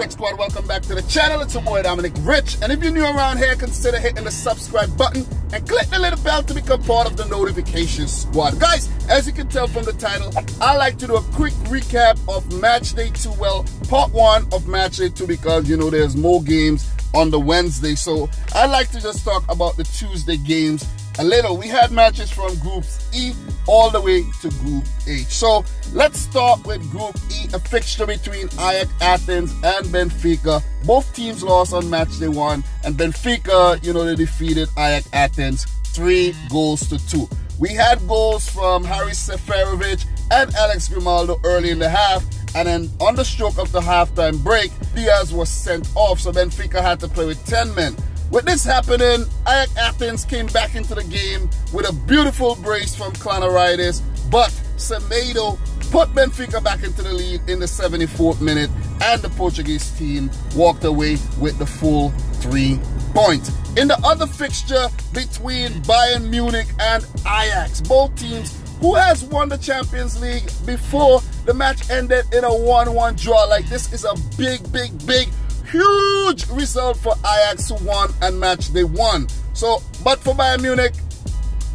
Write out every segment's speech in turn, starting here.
Respect Squad, welcome back to the channel. It's your boy Dominic Rich, and if you're new around here, consider hitting the subscribe button and click the little bell to become part of the notification squad. Guys, as you can tell from the title, I like to do a quick recap of match day 2, well, part 1 of match day 2, because you know there's more games on the Wednesday, so I like to just talk about the Tuesday games a little. We had matches from groups E all the way to group H. So let's start with group E, a fixture between AEK Athens and Benfica. Both teams lost on match day 1, and Benfica, you know, they defeated AEK Athens 3-2. We had goals from Seferovic and Alex Grimaldo early in the half, and then on the stroke of the halftime break, R.Dias was sent off, so Benfica had to play with 10 men. With this happening, AEK Athens came back into the game with a beautiful brace from R.Dias, but Semedo put Benfica back into the lead in the 74th minute, and the Portuguese team walked away with the full 3 points. In the other fixture between Bayern Munich and Ajax, both teams who has won the Champions League before, the match ended in a 1-1 draw. Like, this is a big huge result for Ajax, who won and match they won. So, but for Bayern Munich,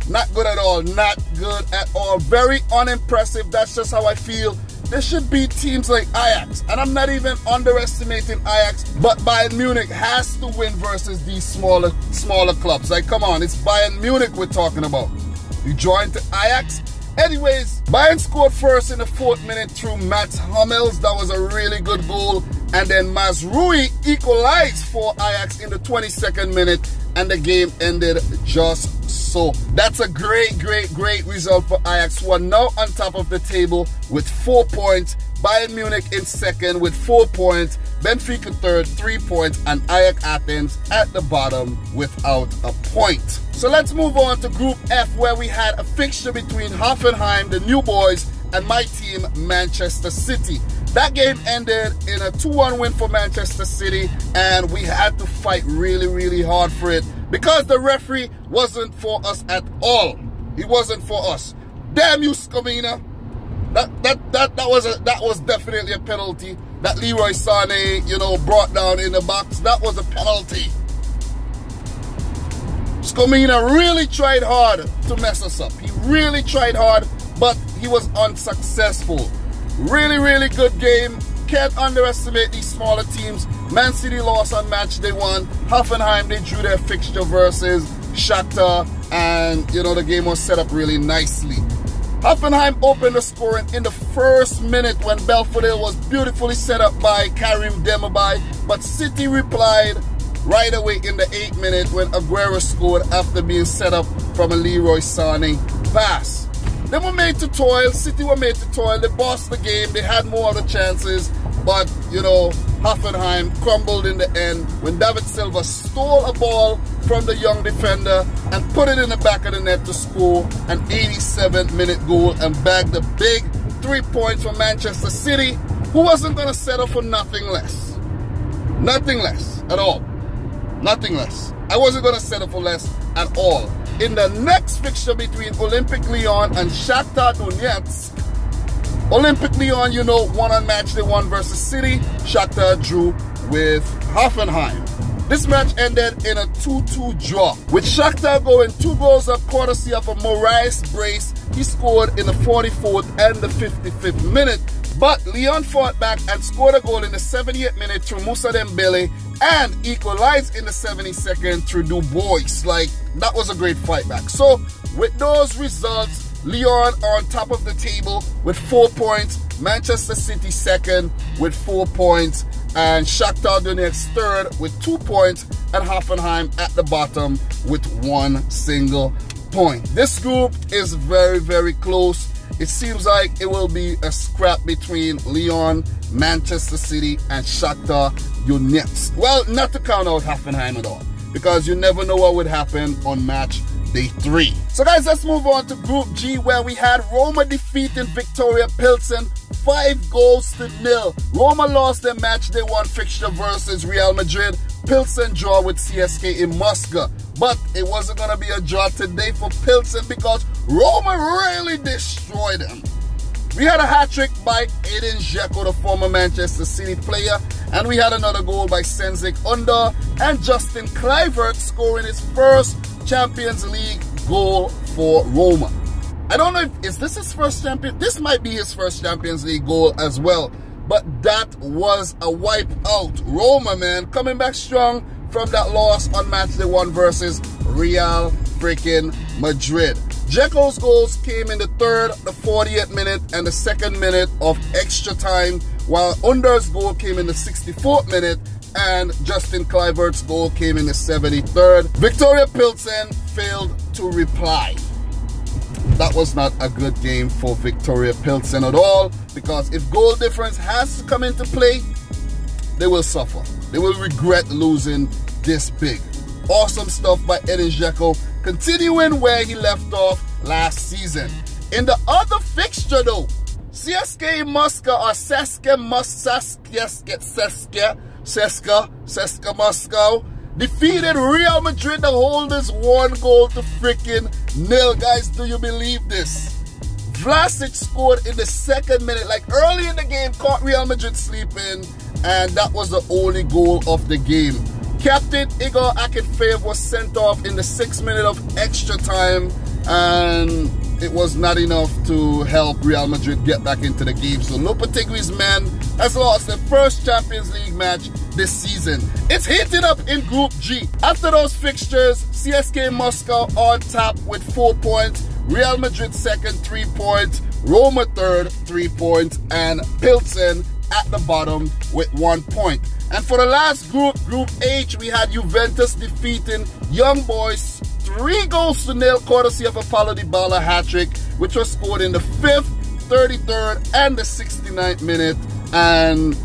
not good at all. Not good at all. Very unimpressive. That's just how I feel. There should be teams like Ajax, and I'm not even underestimating Ajax, but Bayern Munich has to win versus these smaller clubs. Like, come on, it's Bayern Munich we're talking about. You join to Ajax. Anyways, Bayern scored first in the 4th minute through Hummels. That was a really good goal. And then Mazraoui equalized for Ajax in the 22nd minute, and the game ended just so. That's a great result for Ajax, who are now on top of the table with 4 points. Bayern Munich in second with 4 points. Benfica third, 3 points, and AEK Athens at the bottom without a point. So let's move on to Group F, where we had a fixture between Hoffenheim, the new boys, and my team, Manchester City. That game ended in a 2-1 win for Manchester City, and we had to fight really hard for it because the referee wasn't for us at all. He wasn't for us. Damn you, Scamina. That was definitely a penalty. That Leroy Sané, you know, brought down in the box, that was a penalty. Scamina really tried hard to mess us up. He really tried hard, but he was unsuccessful. Really good game. Can't underestimate these smaller teams. Man City lost on match day 1. Hoffenheim, they drew their fixture versus Shakhtar, and you know, the game was set up really nicely. Hoffenheim opened the scoring in the 1st minute when Belfodil was beautifully set up by Karim Dembele, but City replied right away in the 8th minute when Agüero scored after being set up from a Leroy Sané pass. They were made to toil. City were made to toil. They bossed the game. They had more other chances, but you know, Hoffenheim crumbled in the end when David Silva stole a ball from the young defender and put it in the back of the net to score an 87th-minute goal and bag the big 3 points for Manchester City, who wasn't going to settle for nothing less. Nothing less at all. Nothing less. I wasn't going to settle for less at all. In the next fixture between Olympique Lyon and Shakhtar Donetsk, Olympique Lyon, you know, won on match day 1 versus City. Shakhtar drew with Hoffenheim. This match ended in a 2-2 draw, with Shakhtar going 2 goals up courtesy of a Moraes brace. He scored in the 44th and the 55th minute, but Lyon fought back and scored a goal in the 78th minute through Dembele and equalized in the 72nd through Dubois. Like, that was a great fight back. So with those results, Lyon are on top of the table with 4 points, Manchester City second with 4 points, and Shakhtar Donetsk third with 2 points, and Hoffenheim at the bottom with 1 single point. This group is very close. It seems like it will be a scrap between Lyon, Manchester City, and Shakhtar Donetsk. Well, not to count out Hoffenheim at all, because you never know what would happen on match day 3. So guys, let's move on to Group G, where we had Roma defeating Victoria Pilsen 5-0. Roma lost their match day 1 fixture versus Real Madrid. Pilsen draw with CSKA Moscow. But it wasn't going to be a draw today for Pilsen because Roma really destroyed them. We had a hat-trick by Dzeko, the former Manchester City player, and we had another goal by Senzik Under and Justin Kluivert scoring his first Champions League goal for Roma. I don't know if, is this his first champion? This might be his first Champions League goal as well. But that was a wipe out. Roma, man, coming back strong from that loss on matchday 1 versus Real freaking Madrid. Dzeko's goals came in the 3rd, the 40th minute, and the 2nd minute of extra time, while Under's goal came in the 64th minute, and Justin Kluivert's goal came in the 73rd. Viktoria Pilsen failed to reply. That was not a good game for Viktoria Pilsen at all, because if goal difference has to come into play, they will suffer. They will regret losing this big. Awesome stuff by Dzeko, continuing where he left off last season. In the other fixture though, CSKA Moscow or CSKA Moscow defeated Real Madrid, the holders, 1 goal to freaking nil. Guys, do you believe this? Vlasic scored in the 2nd minute, like early in the game, caught Real Madrid sleeping, and that was the only goal of the game. Captain Igor Akinfeev was sent off in the 6th minute of extra time, and it was not enough to help Real Madrid get back into the game. So Lopetegui's men has lost their first Champions League match this season. It's heating up in Group G. After those fixtures, CSKA Moscow on top with 4 points, Real Madrid 2nd, 3 points, Roma 3rd, 3 points, and Pilsen at the bottom with 1 point. And for the last group, Group H, we had Juventus defeating Young Boys 3 goals to nil, courtesy of a Paulo Dybala hat-trick, which was scored in the 5th, 33rd, and the 69th minute. And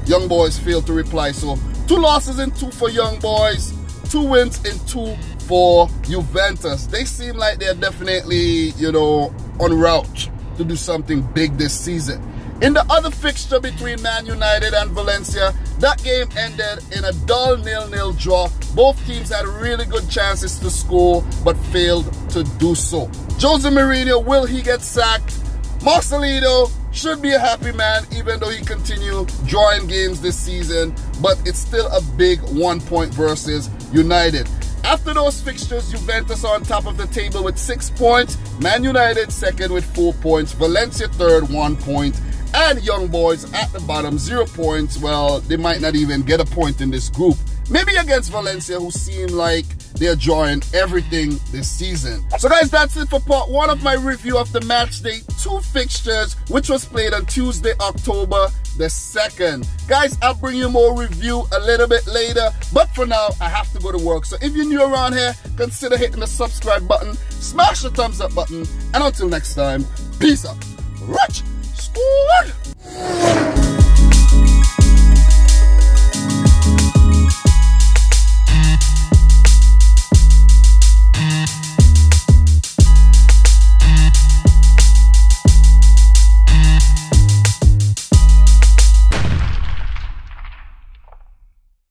Young Boys failed to reply. So 2 losses in 2 for Young Boys, 2 wins in 2 for Juventus. They seem like they're definitely, you know, en route to do something big this season. In the other fixture between Man United and Valencia, that game ended in a dull 0-0 draw. Both teams had really good chances to score, but failed to do so. Jose Mourinho, will he get sacked? Marcelino should be a happy man, even though he continued drawing games this season, but it's still a big 1 point versus United. After those fixtures, Juventus on top of the table with 6 points, Man United 2nd with 4 points, Valencia 3rd, 1 point, and Young Boys at the bottom, 0 points. Well, they might not even get a point in this group. Maybe against Valencia, who seem like they're drawing everything this season. So guys, that's it for part 1 of my review of the matchday 2 fixtures, which was played on Tuesday, October the 2nd. Guys, I'll bring you more review a little bit later, but for now, I have to go to work. So if you're new around here, consider hitting the subscribe button, smash the thumbs up button, and until next time, peace out. Rich Squad!